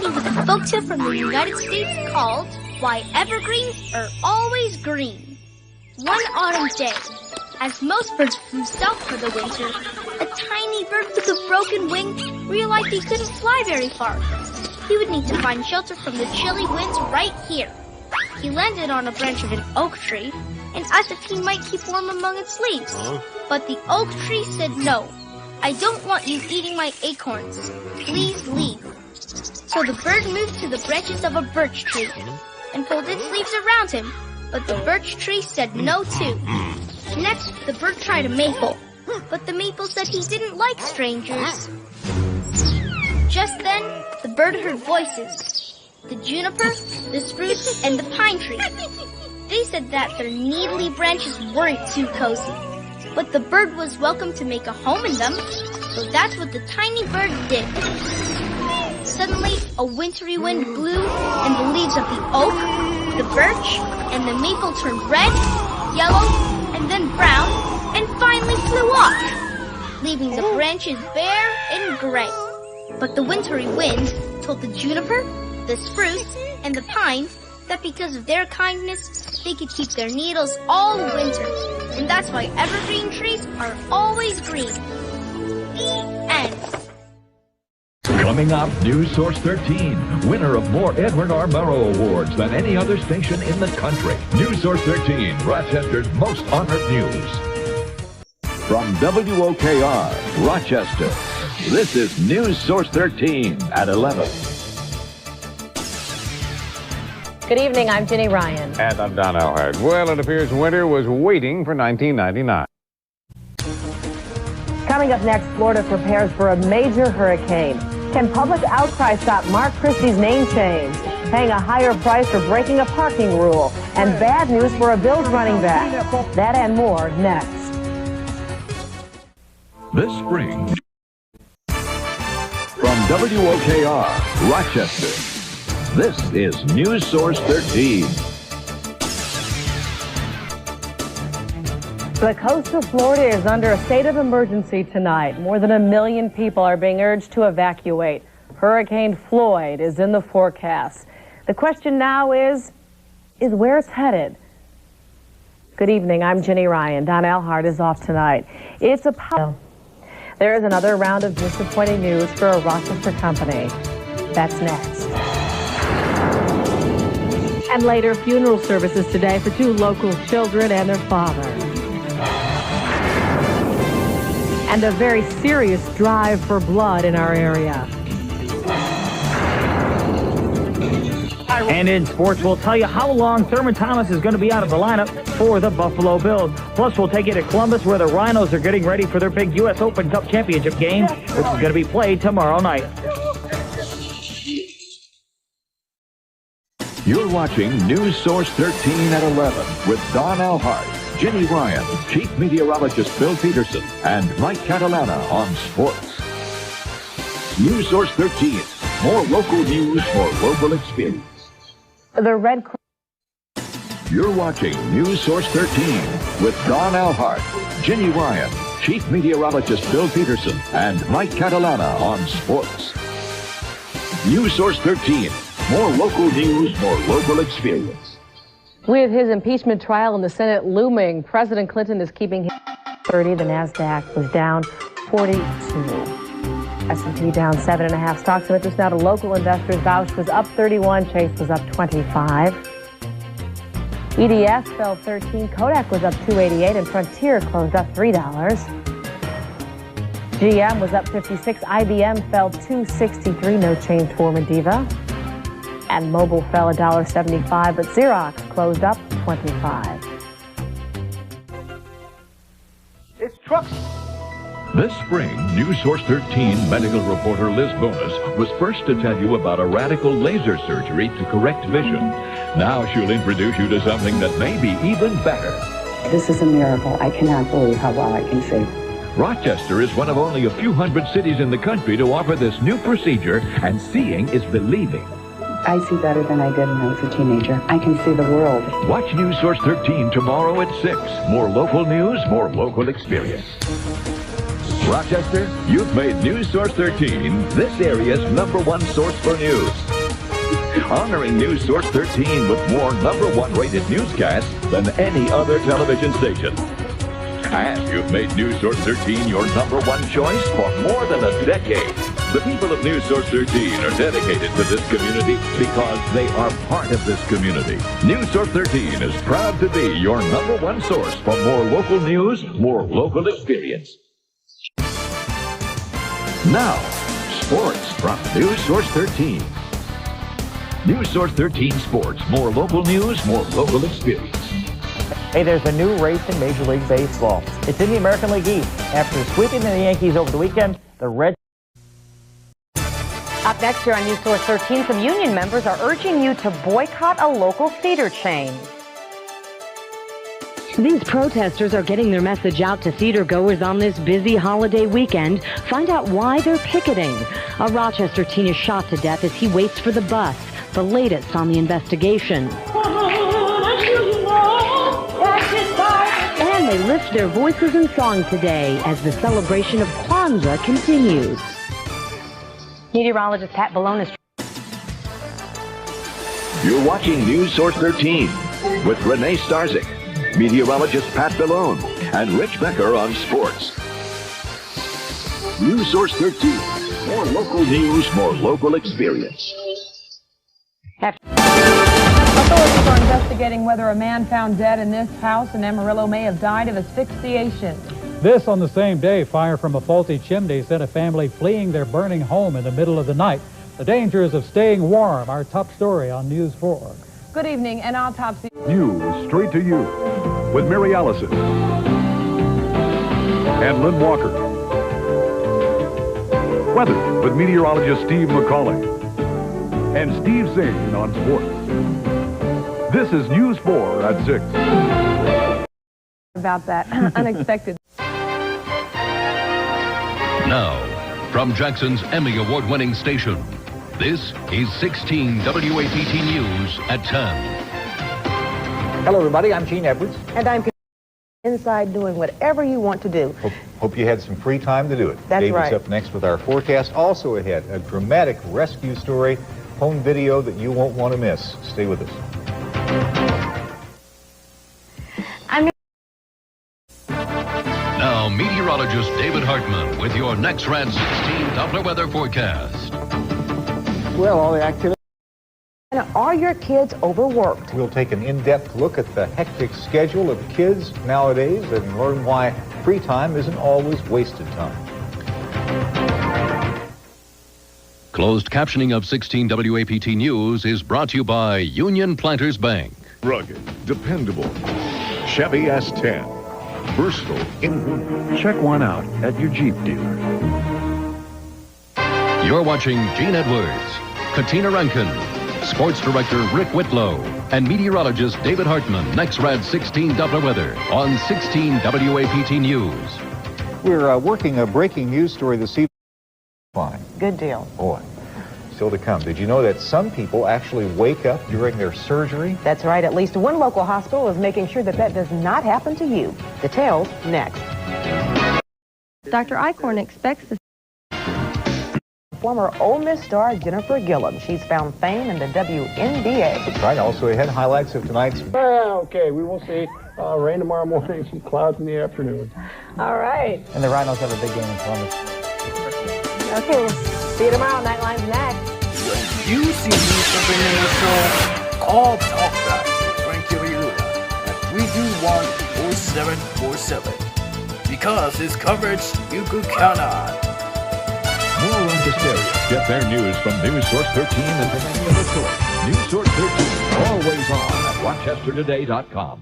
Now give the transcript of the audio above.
me with a folk tale from the United States called Why Evergreens Are Always Green. One autumn day, as most birds flew south for the winter, a tiny bird with a broken wing realized he couldn't fly very far. He would need to find shelter from the chilly winds right here. He landed on a branch of an oak tree and asked if he might keep warm among its leaves. But the oak tree said no. I don't want you eating my acorns. Please leave. So the bird moved to the branches of a birch tree and pulled its leaves around him, but the birch tree said no too. Next, the bird tried a maple, but the maple said he didn't like strangers. Just then, the bird heard voices. The juniper, the spruce, and the pine tree. They said that their needly branches weren't too cozy, but the bird was welcome to make a home in them, so that's what the tiny bird did. Suddenly, a wintry wind blew, and the leaves of the oak, the birch, and the maple turned red, yellow, and then brown, and finally flew off, leaving the branches bare and gray. But the wintry wind told the juniper, the spruce, and the pine that because of their kindness, they could keep their needles all winter. And that's why evergreen trees are always green. The end. Coming up, News Source 13, winner of more Edward R. Murrow Awards than any other station in the country. News Source 13, Rochester's most honored news. From WOKR, Rochester, this is News Source 13 at 11. Good evening, I'm Ginny Ryan. And I'm Don Elhard. Well, it appears winter was waiting for 1999. Coming up next, Florida prepares for a major hurricane. Can public outcry stop Mark Christie's name change? Paying a higher price for breaking a parking rule. And bad news for a Bills running back. That and more next. This spring, from WOKR, Rochester, this is News Source 13. The coast of Florida is under a state of emergency tonight. More than 1 million people are being urged to evacuate. Hurricane Floyd is in the forecast. The question now is where it's headed. Good evening, I'm Ginny Ryan. Don Elhard is off tonight. There is another round of disappointing news for a Rochester company. That's next. And later, funeral services today for 2 local children and their father. And a very serious drive for blood in our area. And in sports, we'll tell you how long Thurman Thomas is going to be out of the lineup for the Buffalo Bills. Plus, we'll take you to Columbus, where the Rhinos are getting ready for their big U.S. Open Cup Championship game, which is going to be played tomorrow night. You're watching News Source 13 at 11 with Don Elhart, Ginny Ryan, Chief Meteorologist Bill Peterson, and Mike Catalana on sports. News Source 13, more local news, more local experience. The Red You're watching News Source 13 with Don Elhart, Ginny Ryan, Chief Meteorologist Bill Peterson, and Mike Catalana on sports. News Source 13, more local news, more local experience. With his impeachment trial in the Senate looming, President Clinton is keeping his 30. The NASDAQ was down 42. S&P down 7.5. Stocks of interest now to local investors. Bausch was up 31. Chase was up 25. EDS fell 13. Kodak was up 288. And Frontier closed up $3. GM was up 56. IBM fell 263. No change for Mediva. And Mobile fell $1.75, but Xerox closed up 25. It's trucks. This spring, News Source 13 medical reporter Liz Bonus was first to tell you about a radical laser surgery to correct vision. Now she'll introduce you to something that may be even better. This is a miracle. I cannot believe how well I can see. Rochester is one of only a few hundred cities in the country to offer this new procedure, and seeing is believing. I see better than I did when I was a teenager. I can see the world. Watch News Source 13 tomorrow at 6. More local news, more local experience. Rochester, you've made News Source 13 this area's #1 source for news. honoring News Source 13 with more #1 rated newscasts than any other television station. And you've made News Source 13 your #1 choice for more than a decade. The people of News Source 13 are dedicated to this community because they are part of this community. News Source 13 is proud to be your #1 source for more local news, more local experience. Now, sports from News Source 13. News Source 13 Sports. More local news, more local experience. Hey, there's a new race in Major League Baseball. It's in the American League East. After sweeping the Yankees over the weekend, the Reds... Up next here on News Source 13, some union members are urging you to boycott a local theater chain. These protesters are getting their message out to theater goers on this busy holiday weekend. Find out why they're picketing. A Rochester teen is shot to death as he waits for the bus. The latest on the investigation. And they lift their voices in song today as the celebration of Kwanzaa continues. Meteorologist Pat Ballone is... You're watching News Source 13 with Renee Starzik, meteorologist Pat Ballone, and Rich Becker on sports. News Source 13. More local news, more local experience. Authorities are investigating whether a man found dead in this house in Amarillo may have died of asphyxiation. This on the same day, fire from a faulty chimney sent a family fleeing their burning home in the middle of the night. The dangers of staying warm, our top story on News 4. Good evening. An autopsy. News straight to you with Mary Allison and Lynn Walker. Weather with meteorologist Steve McCauley and Steve Zane on sports. This is News 4 at 6. About that unexpected. Now, from Jackson's Emmy Award-winning station, this is 16 WAPT News at 10. Hello, everybody. I'm Gene Edwards. And I'm inside doing whatever you want to do. Hope you had some free time to do it. That's David's right. up next with our forecast. Also ahead, a dramatic rescue story, home video that you won't want to miss. Stay with us. Now, meteorologist David Hartman with your next Rad 16 Doppler weather forecast. Well, all the activity. Are your kids overworked? We'll take an in-depth look at the hectic schedule of kids nowadays and learn why free time isn't always wasted time. Closed captioning of 16 WAPT News is brought to you by Union Planters Bank. Rugged, dependable. Chevy S10. Versatile. Check one out at your Jeep dealer. You're watching Gene Edwards, Katina Rankin, Sports Director Rick Whitlow, and meteorologist David Hartman. Next Rad 16 Doppler weather on 16 WAPT News. We're working a breaking news story this evening. Fine. Good deal. Boy, still to come. Did you know that some people actually wake up during their surgery? That's right. At least one local hospital is making sure that that does not happen to you. Details next. Dr. Eichhorn expects the Former Ole Miss star Jennifer Gillum. She's found fame in the WNBA. That's right. Also ahead, highlights of tonight's... Okay, we will see. Rain tomorrow morning, some clouds in the afternoon. All right. And the Rhinos have a big game in Columbus. Okay, we'll see you tomorrow. Nightline's next. You see me something in the show called Talk Back. Frank Lula at 321-4747. Because his coverage you could count on. More Rochesterians get their news from News Source 13 and from any other source. News Source 13, always on at RochesterToday.com.